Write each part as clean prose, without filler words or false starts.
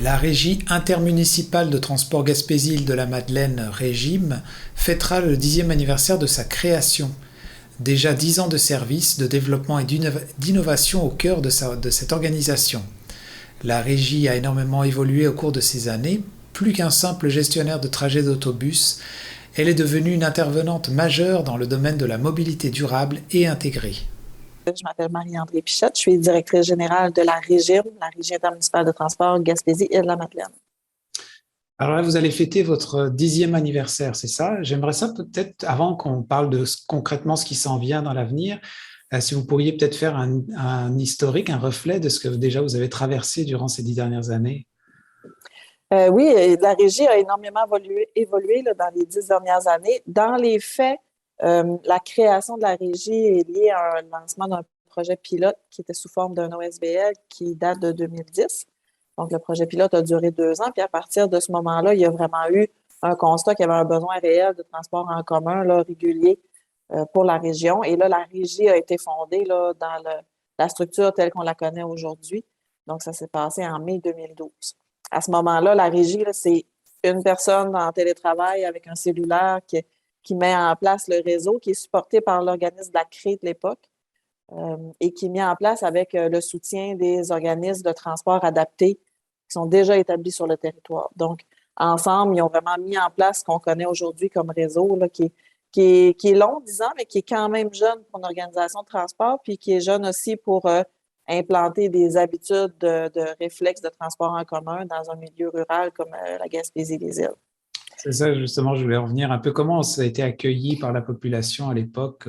La Régie intermunicipale de transport Gaspésie-Îles-de-la-Madeleine Régime fêtera le 10e anniversaire de sa création. Déjà 10 ans de service, de développement et d'innovation au cœur de cette organisation. La Régie a énormément évolué au cours de ces années. Plus qu'un simple gestionnaire de trajets d'autobus, elle est devenue une intervenante majeure dans le domaine de la mobilité durable et intégrée. Je m'appelle Marie-André Pichette, je suis directrice générale de la Régime, la Régie intermunicipale de transport Gaspésie-Îles-de-la-Madeleine. Alors là, vous allez fêter votre 10e anniversaire, c'est ça? J'aimerais ça peut-être, avant qu'on parle de concrètement ce qui s'en vient dans l'avenir, si vous pourriez peut-être faire un historique, un reflet de ce que déjà vous avez traversé durant ces 10 dernières années. Oui, la Régie a énormément évolué là, dans les 10 dernières années. Dans les faits, la création de la Régie est liée à un lancement d'un projet pilote qui était sous forme d'un OSBL qui date de 2010. Donc, le projet pilote a duré 2 ans, puis à partir de ce moment-là, il y a vraiment eu un constat qu'il y avait un besoin réel de transport en commun là, régulier pour la région. Et là, la Régie a été fondée là, dans la structure telle qu'on la connaît aujourd'hui. Donc, ça s'est passé en mai 2012. À ce moment-là, la Régie, là, c'est une personne en télétravail avec un cellulaire qui met en place le réseau, qui est supporté par l'organisme de la CRE de l'époque et qui est mis en place avec le soutien des organismes de transport adaptés qui sont déjà établis sur le territoire. Donc, ensemble, ils ont vraiment mis en place ce qu'on connaît aujourd'hui comme réseau, là, qui est long, 10 ans, mais qui est quand même jeune pour une organisation de transport, puis qui est jeune aussi pour implanter des habitudes de réflexes de transport en commun dans un milieu rural comme la Gaspésie des Îles. C'est ça, justement, je voulais revenir un peu comment ça a été accueilli par la population à l'époque.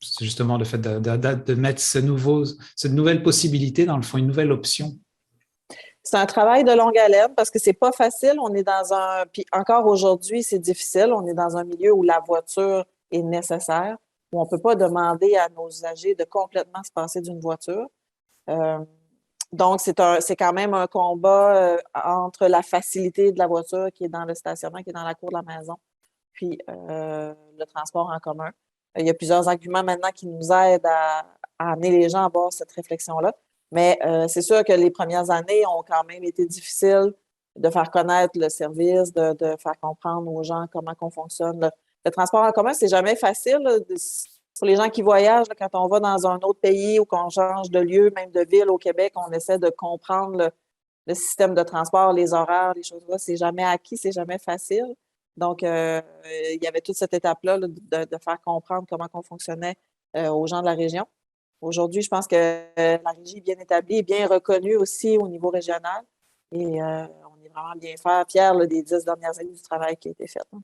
C'est justement le fait de mettre cette nouvelle possibilité, dans le fond, une nouvelle option. C'est un travail de longue haleine parce que c'est pas facile. On est dans un, puis encore aujourd'hui, c'est difficile. On est dans un milieu où la voiture est nécessaire, où on peut pas demander à nos usagers de complètement se passer d'une voiture. Euh, donc, c'est quand même un combat entre la facilité de la voiture qui est dans le stationnement, qui est dans la cour de la maison, puis le transport en commun. Il y a plusieurs arguments maintenant qui nous aident à amener les gens à avoir cette réflexion-là. Mais c'est sûr que les premières années ont quand même été difficiles de faire connaître le service, de faire comprendre aux gens comment on fonctionne. Le transport en commun, c'est jamais facile. Là, pour les gens qui voyagent, là, quand on va dans un autre pays ou qu'on change de lieu, même de ville au Québec, on essaie de comprendre le système de transport, les horaires, les choses-là. C'est jamais acquis, c'est jamais facile. Donc, il y avait toute cette étape-là là, de faire comprendre comment on fonctionnait aux gens de la région. Aujourd'hui, je pense que la régie est bien établie et bien reconnue aussi au niveau régional. Et on est vraiment bien fiers là, des 10 dernières années du travail qui a été fait. Hein.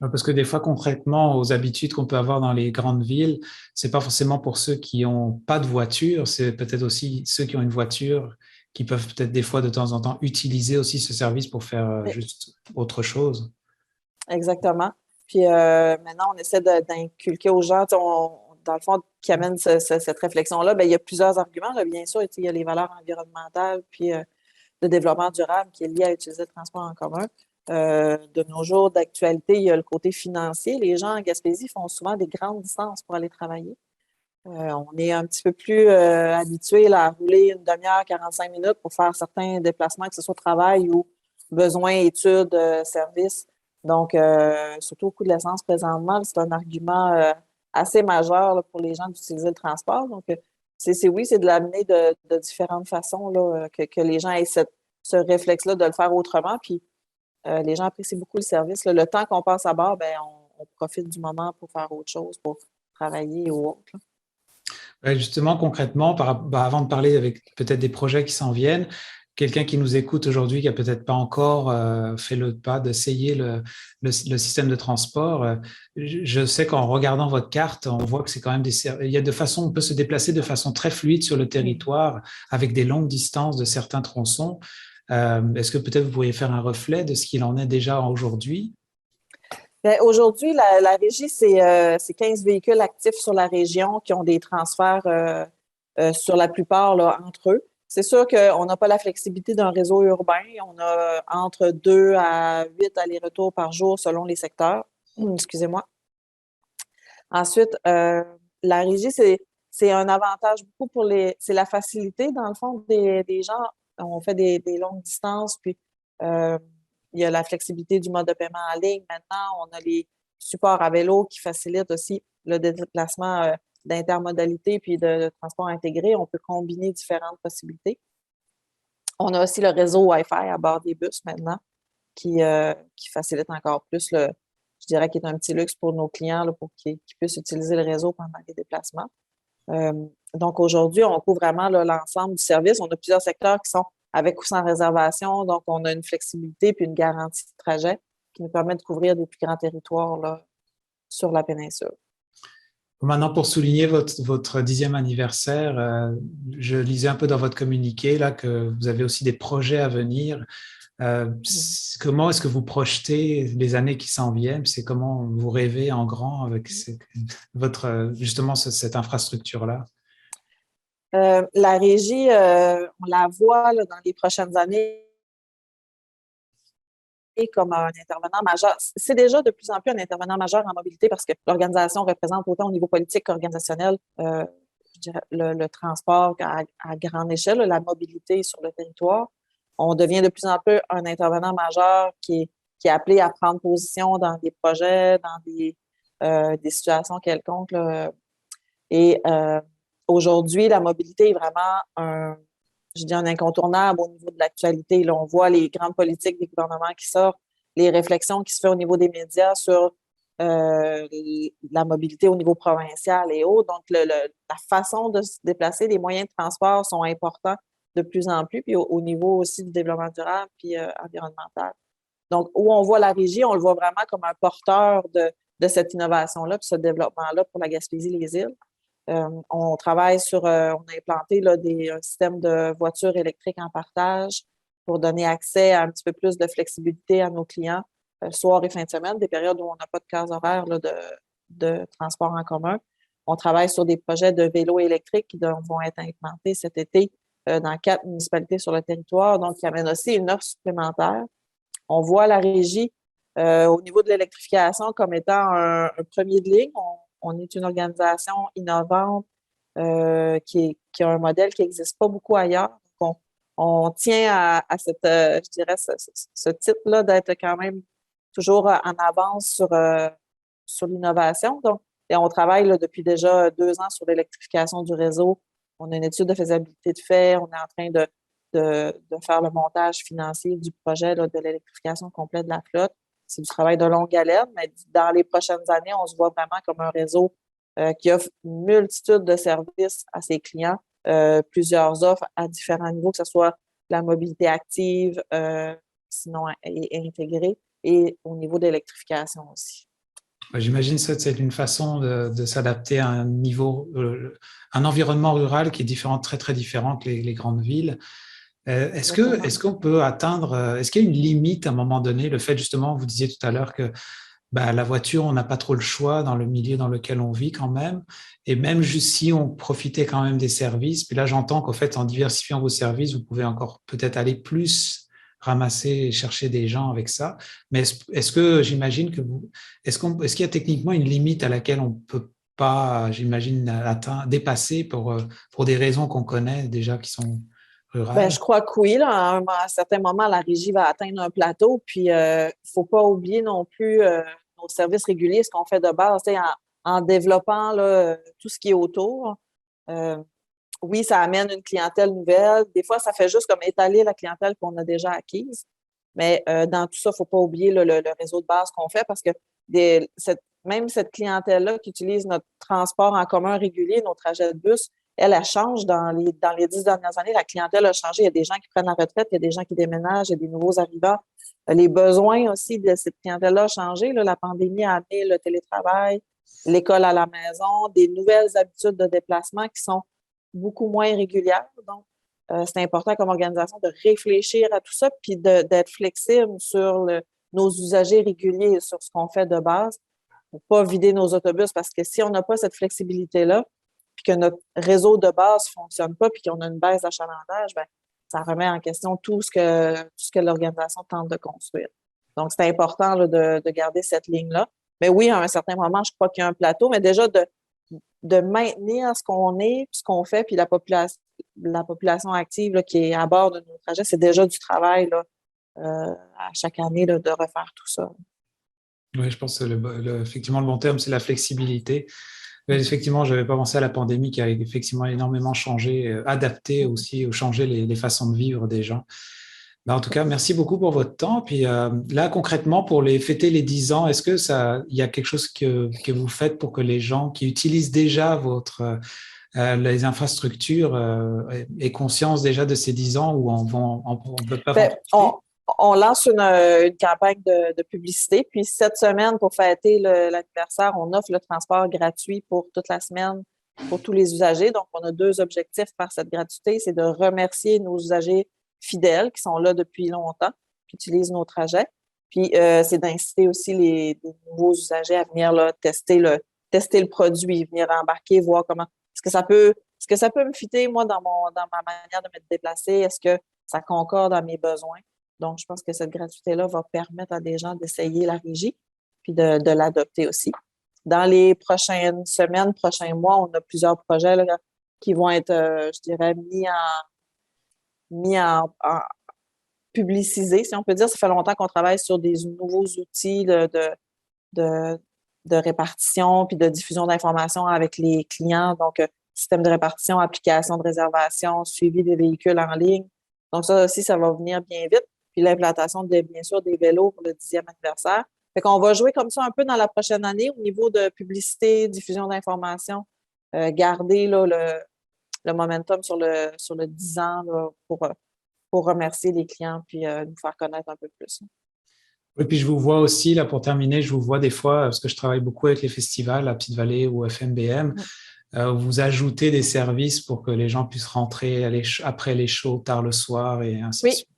Parce que des fois, concrètement, aux habitudes qu'on peut avoir dans les grandes villes, c'est pas forcément pour ceux qui n'ont pas de voiture, c'est peut-être aussi ceux qui ont une voiture qui peuvent peut-être des fois de temps en temps utiliser aussi ce service pour faire juste autre chose. Exactement. Puis maintenant, on essaie d'inculquer aux gens, dans le fond, qui amènent cette réflexion-là, bien, il y a plusieurs arguments. Là, bien sûr, il y a les valeurs environnementales, puis le développement durable qui est lié à utiliser le transport en commun. De nos jours d'actualité, il y a le côté financier. Les gens en Gaspésie font souvent des grandes distances pour aller travailler. On est un petit peu plus habitué à rouler une demi-heure, 45 minutes pour faire certains déplacements, que ce soit au travail ou besoins, études, services. Donc, surtout au coût de l'essence présentement, c'est un argument assez majeur là, pour les gens d'utiliser le transport. Donc, oui, c'est de l'amener de différentes façons là, que les gens aient ce réflexe-là de le faire autrement. Puis, les gens apprécient beaucoup le service. Là. Le temps qu'on passe à bord, ben, on profite du moment pour faire autre chose, pour travailler ou autre. Là. Ouais, justement, concrètement, avant de parler avec peut-être des projets qui s'en viennent, quelqu'un qui nous écoute aujourd'hui, qui a peut-être pas encore fait le pas d'essayer le système de transport, je sais qu'en regardant votre carte, on voit que c'est quand même il y a on peut se déplacer de façon très fluide sur le territoire avec des longues distances de certains tronçons. Est-ce que peut-être vous pourriez faire un reflet de ce qu'il en est déjà aujourd'hui? Bien, aujourd'hui, la régie, c'est 15 véhicules actifs sur la région qui ont des transferts sur la plupart là, entre eux. C'est sûr qu'on n'a pas la flexibilité d'un réseau urbain. On a entre 2 à 8 allers-retours par jour selon les secteurs. Excusez-moi. Ensuite, la régie, c'est un avantage beaucoup c'est la facilité, dans le fond, des gens on fait des longues distances, puis il y a la flexibilité du mode de paiement en ligne. Maintenant, on a les supports à vélo qui facilitent aussi le déplacement d'intermodalité puis de transport intégré. On peut combiner différentes possibilités. On a aussi le réseau Wi-Fi à bord des bus maintenant qui facilite encore plus je dirais qu'il est un petit luxe pour nos clients là, pour qu'ils puissent utiliser le réseau pendant les déplacements. Donc aujourd'hui, on couvre vraiment là, l'ensemble du service. On a plusieurs secteurs qui sont avec ou sans réservation. Donc, on a une flexibilité puis une garantie de trajet qui nous permet de couvrir des plus grands territoires là, sur la péninsule. Maintenant, pour souligner votre 10e anniversaire, je lisais un peu dans votre communiqué là, que vous avez aussi des projets à venir. Comment est-ce que vous projetez les années qui s'en viennent? C'est comment vous rêvez en grand avec justement cette infrastructure-là? La régie, on la voit là, dans les prochaines années comme un intervenant majeur. C'est déjà de plus en plus un intervenant majeur en mobilité parce que l'organisation représente autant au niveau politique qu'organisationnel je dirais, le transport à grande échelle, la mobilité sur le territoire. On devient de plus en plus un intervenant majeur qui est appelé à prendre position dans des projets, dans des situations quelconques. Là. Et aujourd'hui, la mobilité est vraiment un incontournable au niveau de l'actualité. Là, on voit les grandes politiques des gouvernements qui sortent, les réflexions qui se font au niveau des médias sur la mobilité au niveau provincial et autres. Donc, la façon de se déplacer, les moyens de transport sont importants de plus en plus, puis au niveau aussi du développement durable puis environnemental. Donc, où on voit la régie, on le voit vraiment comme un porteur de cette innovation-là puis ce développement-là pour la Gaspésie-les-Îles. On travaille on a implanté là, un système de voitures électriques en partage pour donner accès à un petit peu plus de flexibilité à nos clients, soir et fin de semaine, des périodes où on n'a pas de case horaire là, de transport en commun. On travaille sur des projets de vélos électriques qui vont être implantés cet été dans 4 municipalités sur le territoire, donc qui amènent aussi une offre supplémentaire. On voit la régie au niveau de l'électrification comme étant un premier de ligne. On est une organisation innovante qui a un modèle qui n'existe pas beaucoup ailleurs. Donc, on tient à je dirais, ce titre-là d'être quand même toujours en avance sur l'innovation. Donc, et on travaille là, depuis déjà 2 ans sur l'électrification du réseau. On a une étude de faisabilité de fait. On est en train de faire le montage financier du projet là, de l'électrification complète de la flotte. C'est du travail de longue haleine, mais dans les prochaines années, on se voit vraiment comme un réseau qui offre une multitude de services à ses clients, plusieurs offres à différents niveaux, que ce soit la mobilité active, sinon intégrée, et au niveau de l'électrification aussi. J'imagine que c'est une façon de s'adapter à un niveau, un environnement rural qui est différent, très très différent que les grandes villes. Est-ce qu'on peut atteindre, est-ce qu'il y a une limite à un moment donné, le fait justement, vous disiez tout à l'heure que la voiture, on n'a pas trop le choix dans le milieu dans lequel on vit quand même, et même juste si on profitait quand même des services, puis là j'entends qu'en fait en diversifiant vos services, vous pouvez encore peut-être aller plus ramasser et chercher des gens avec ça, mais est-ce que j'imagine que est-ce qu'il y a techniquement une limite à laquelle on peut pas, j'imagine, dépasser pour des raisons qu'on connaît déjà qui sont rurales? Je crois que oui. Là, à un certain moment, la régie va atteindre un plateau. Puis, il ne faut pas oublier non plus nos services réguliers, ce qu'on fait de base, en développant là, tout ce qui est autour. Oui, ça amène une clientèle nouvelle. Des fois, ça fait juste comme étaler la clientèle qu'on a déjà acquise. Mais dans tout ça, il ne faut pas oublier là, le réseau de base qu'on fait parce que même cette clientèle-là qui utilise notre transport en commun régulier, nos trajets de bus, elle change dans les 10 dernières années. La clientèle a changé. Il y a des gens qui prennent la retraite, il y a des gens qui déménagent, il y a des nouveaux arrivants. Les besoins aussi de cette clientèle-là ont changé. Là, la pandémie a amené le télétravail, l'école à la maison, des nouvelles habitudes de déplacement qui sont beaucoup moins régulières. Donc, c'est important comme organisation de réfléchir à tout ça puis d'être flexible sur nos usagers réguliers, sur ce qu'on fait de base pour ne pas vider nos autobus parce que si on n'a pas cette flexibilité-là, puis que notre réseau de base ne fonctionne pas, puis qu'on a une baisse d'achalandage, ça remet en question tout ce que l'organisation tente de construire. Donc, c'est important là, de garder cette ligne-là. Mais oui, à un certain moment, je crois qu'il y a un plateau, mais déjà de maintenir ce qu'on est, ce qu'on fait, puis la population active là, qui est à bord de nos trajets, c'est déjà du travail là, à chaque année là, de refaire tout ça. Oui, je pense que effectivement, le bon terme, c'est la flexibilité. Mais effectivement, je n'avais pas pensé à la pandémie qui a effectivement énormément changé, adapté aussi ou changé les façons de vivre des gens. En tout cas, merci beaucoup pour votre temps. Puis là, concrètement, pour fêter les 10 ans, est-ce que il y a quelque chose que vous faites pour que les gens qui utilisent déjà les infrastructures aient conscience déjà de ces 10 ans ou on peut pas en Ben, profiter? on lance une campagne de publicité. Puis cette semaine, pour fêter l'anniversaire, on offre le transport gratuit pour toute la semaine pour tous les usagers. Donc, on a 2 objectifs par cette gratuité. C'est de remercier nos usagers fidèles qui sont là depuis longtemps, qui utilisent nos trajets. Puis, c'est d'inciter aussi les nouveaux usagers à venir là, tester le produit, venir embarquer, voir comment. Est-ce que ça peut me fitter, moi, dans ma manière de me déplacer? Est-ce que ça concorde à mes besoins? Donc, je pense que cette gratuité-là va permettre à des gens d'essayer la régie puis de l'adopter aussi. Dans les prochaines semaines, prochains mois, on a plusieurs projets là, qui vont être, je dirais, mis en publicisés, si on peut dire. Ça fait longtemps qu'on travaille sur des nouveaux outils de, de répartition puis de diffusion d'informations avec les clients. Donc, système de répartition, application de réservation, suivi des véhicules en ligne. Donc, ça aussi, ça va venir bien vite. Puis l'implantation, bien sûr, des vélos pour le 10e anniversaire. Fait qu'on va jouer comme ça un peu dans la prochaine année au niveau de publicité, diffusion d'informations, garder là, le momentum sur le 10 ans là, pour remercier les clients puis nous faire connaître un peu plus. Et puis je vous vois aussi, là pour terminer, je vous vois des fois, parce que je travaille beaucoup avec les festivals, la Petite Vallée ou FMBM, vous ajoutez des services pour que les gens puissent rentrer après les shows tard le soir et ainsi de suite.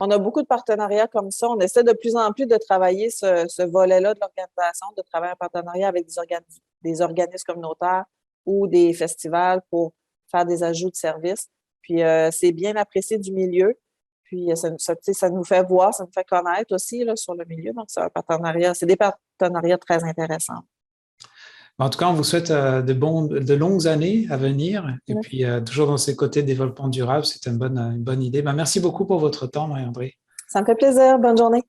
On a beaucoup de partenariats comme ça. On essaie de plus en plus de travailler ce volet-là de l'organisation, de travailler en partenariat avec des organismes communautaires ou des festivals pour faire des ajouts de services. Puis, c'est bien apprécié du milieu. Puis, ça nous fait voir, ça nous fait connaître aussi là, sur le milieu. Donc, c'est des partenariats très intéressants. En tout cas, on vous souhaite de longues années à venir. Et puis, toujours dans ces côtés de développement durable, c'est une bonne idée. Merci beaucoup pour votre temps, Marie-Andrée. Ça me fait plaisir. Bonne journée.